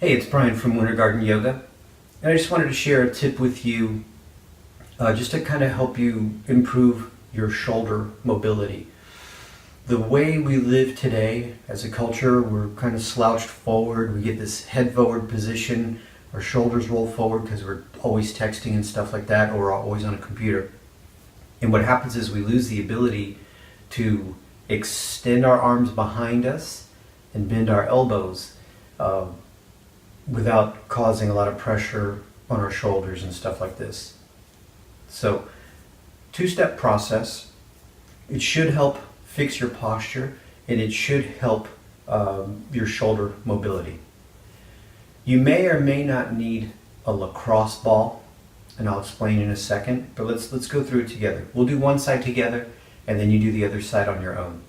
Hey, it's Brian from Winter Garden Yoga, and I just wanted to share a tip with you just to kind of help you improve your shoulder mobility. The way we live today as a culture, we're kind of slouched forward. We get this head forward position, our shoulders roll forward because we're always texting and stuff like that, or we're always on a computer. And what happens is we lose the ability to extend our arms behind us and bend our elbows without causing a lot of pressure on our shoulders and stuff like this. So, two-step process. It should help fix your posture, and it should help your shoulder mobility. You may or may not need a lacrosse ball, and I'll explain in a second, but let's go through it together. We'll do one side together, and then you do the other side on your own.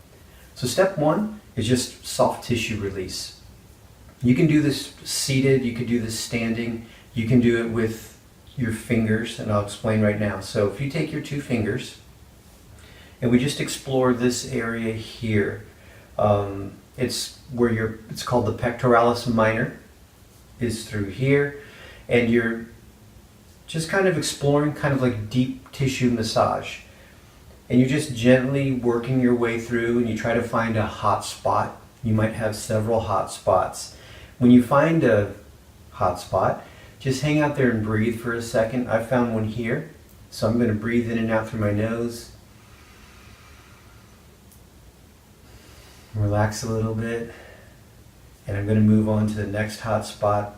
So step one is just soft tissue release. You can do this seated, you can do this standing, you can do it with your fingers, and I'll explain right now. So if you take your two fingers, and we just explore this area here. It's called the pectoralis minor, is through here, and you're just kind of exploring, kind of like deep tissue massage. And you're just gently working your way through, and you try to find a hot spot. You might have several hot spots. When you find a hot spot, just hang out there and breathe for a second. I found one here, so I'm going to breathe in and out through my nose. Relax a little bit, and I'm going to move on to the next hot spot.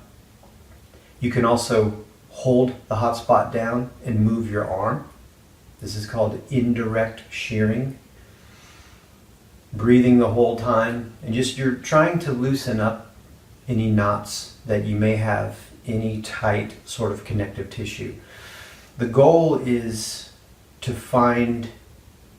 You can also hold the hot spot down and move your arm. This is called indirect shearing. Breathing the whole time, and you're trying to loosen up any knots that you may have, any tight sort of connective tissue. The goal is to find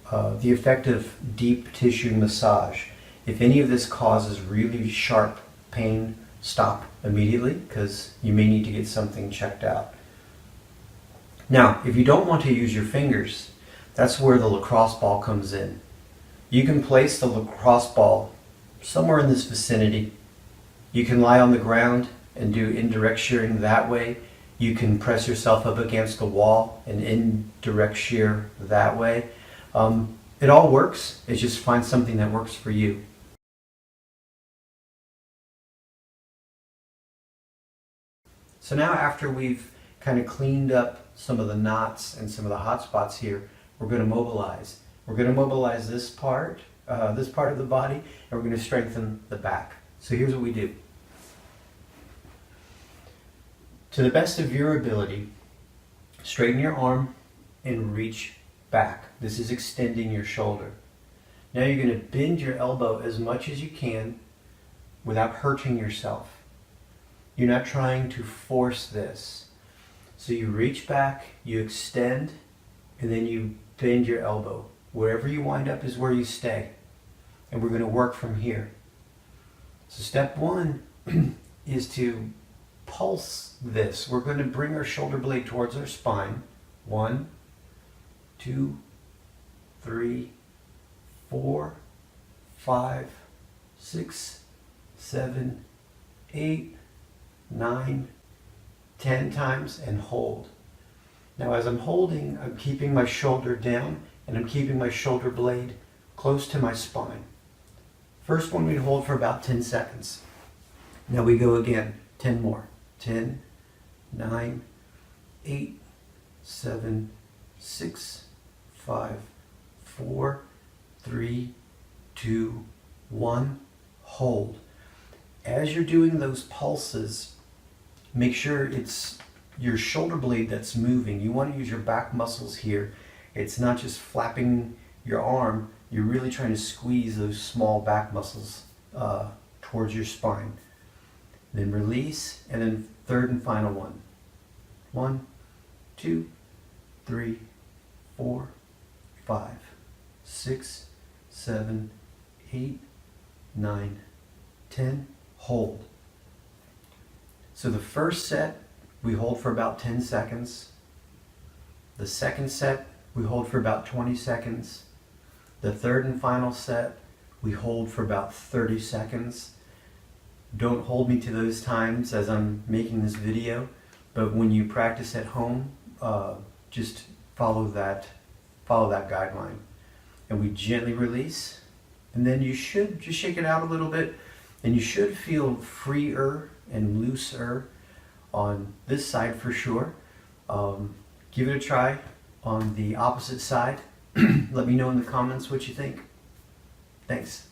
the effect of deep tissue massage. If any of this causes really sharp pain, stop immediately, because you may need to get something checked out. Now, if you don't want to use your fingers, that's where the lacrosse ball comes in. You can place the lacrosse ball somewhere in this vicinity. You can lie on the ground and do indirect shearing that way. You can press yourself up against the wall and indirect shear that way. It all works. It's just find something that works for you. So now, after we've kind of cleaned up some of the knots and some of the hot spots here, we're going to mobilize. We're going to mobilize this part of the body, and we're going to strengthen the back. So here's what we do. To the best of your ability, straighten your arm and reach back. This is extending your shoulder. Now you're going to bend your elbow as much as you can without hurting yourself. You're not trying to force this. So you reach back, you extend, and then you bend your elbow. Wherever you wind up is where you stay. And we're going to work from here. So step one is to pulse this. We're going to bring our shoulder blade towards our spine. 1, 2, 3, 4, 5, 6, 7, 8, 9, 10 times, and hold. Now as I'm holding, I'm keeping my shoulder down, and I'm keeping my shoulder blade close to my spine. First one we hold for about 10 seconds. Now we go again, 10 more. 10, 9, 8, 7, 6, 5, 4, 3, 2, 1, hold. As you're doing those pulses, make sure it's your shoulder blade that's moving. You want to use your back muscles here. It's not just flapping your arm. You're really trying to squeeze those small back muscles towards your spine. Then release, and then third and final one. 1, 2, 3, 4, 5, 6, 7, 8, 9, 10. Hold. So the first set we hold for about 10 seconds. The second set we hold for about 20 seconds. The third and final set we hold for about 30 seconds. Don't hold me to those times as I'm making this video, but when you practice at home, just follow that guideline. And we gently release, and then you should just shake it out a little bit, and you should feel freer and looser on this side for sure. Give it a try on the opposite side. Let me know in the comments what you think. Thanks.